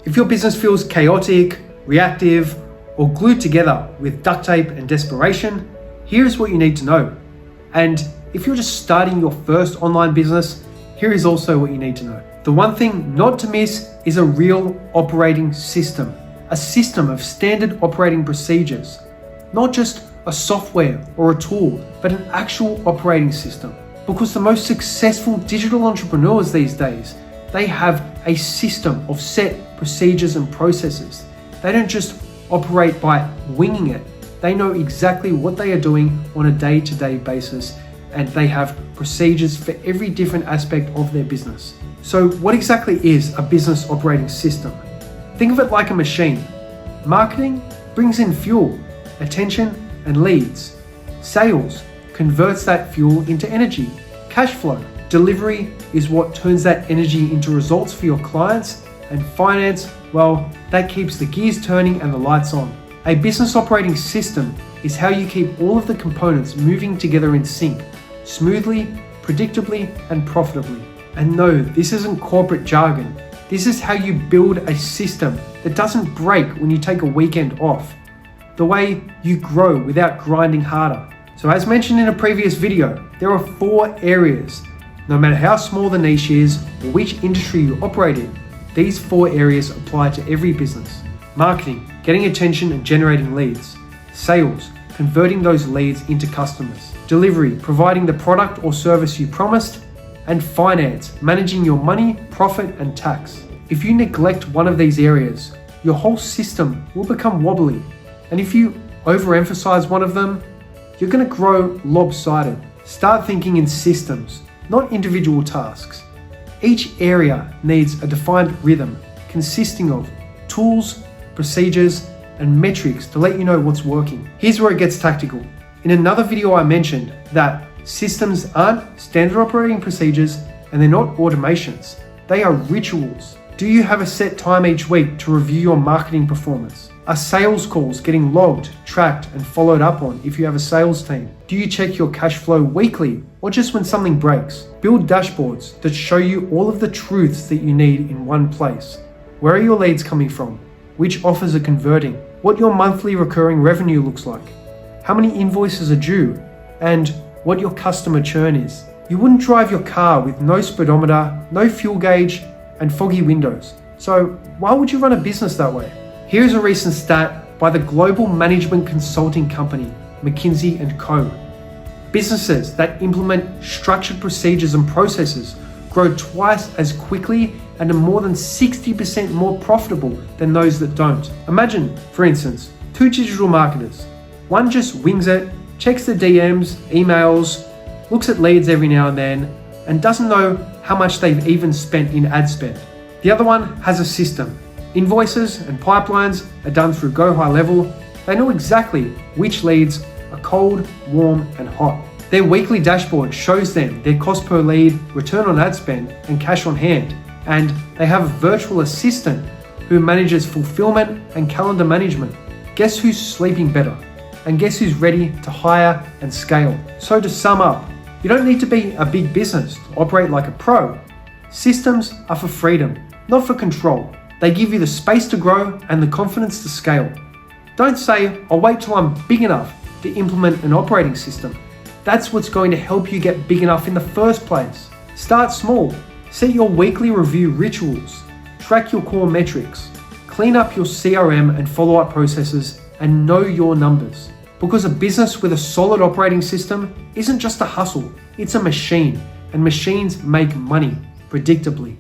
If your business feels chaotic, reactive, or glued together with duct tape and desperation, here's what you need to know. And if you're just starting your first online business, here is also what you need to know. The one thing not to miss is a real operating system, a system of standard operating procedures, not just a software or a tool, but an actual operating system. Because the most successful digital entrepreneurs these days, they have a system of set procedures and processes. They don't just operate by winging it. They know exactly what they are doing on a day-to-day basis, and they have procedures for every different aspect of their business. So what exactly is a business operating system? Think of it like a machine. Marketing brings in fuel, attention, and leads. Sales converts that fuel into energy, cash flow. Delivery is what turns that energy into results for your clients. And finance, well, that keeps the gears turning and the lights on. A business operating system is how you keep all of the components moving together in sync, smoothly, predictably, and profitably. And no, this isn't corporate jargon. This is how you build a system that doesn't break when you take a weekend off. The way you grow without grinding harder. So as mentioned in a previous video, there are 4 areas. No matter how small the niche is or which industry you operate in, these 4 areas apply to every business. Marketing, getting attention and generating leads. Sales, converting those leads into customers. Delivery, providing the product or service you promised. And finance, managing your money, profit, and tax. If you neglect one of these areas, your whole system will become wobbly. And if you overemphasize one of them, you're going to grow lopsided. Start thinking in systems, not individual tasks. Each area needs a defined rhythm consisting of tools, procedures, and metrics to let you know what's working. Here's where it gets tactical. In another video I mentioned that systems aren't standard operating procedures and they're not automations. They are rituals. Do you have a set time each week to review your marketing performance? Are sales calls getting logged, tracked, and followed up on if you have a sales team? Do you check your cash flow weekly or just when something breaks? Build dashboards that show you all of the truths that you need in one place. Where are your leads coming from? Which offers are converting? What your monthly recurring revenue looks like? How many invoices are due? And what your customer churn is. You wouldn't drive your car with no speedometer, no fuel gauge, and foggy windows. So why would you run a business that way? Here's a recent stat by the global management consulting company, McKinsey & Co. Businesses that implement structured procedures and processes grow twice as quickly and are more than 60% more profitable than those that don't. Imagine, for instance, 2 digital marketers. One just wings it, checks the DMs, emails, looks at leads every now and then, and doesn't know how much they've even spent in ad spend. The other one has a system. Invoices and pipelines are done through Go High Level. They know exactly which leads are cold, warm, and hot. Their weekly dashboard shows them their cost per lead, return on ad spend, and cash on hand. And they have a virtual assistant who manages fulfillment and calendar management. Guess who's sleeping better? And guess who's ready to hire and scale? So to sum up, you don't need to be a big business to operate like a pro. Systems are for freedom, not for control. They give you the space to grow and the confidence to scale. Don't say, I'll wait till I'm big enough to implement an operating system. That's what's going to help you get big enough in the first place. Start small. Set your weekly review rituals. Track your core metrics. Clean up your CRM and follow-up processes and know your numbers. Because a business with a solid operating system isn't just a hustle, it's a machine, and machines make money predictably.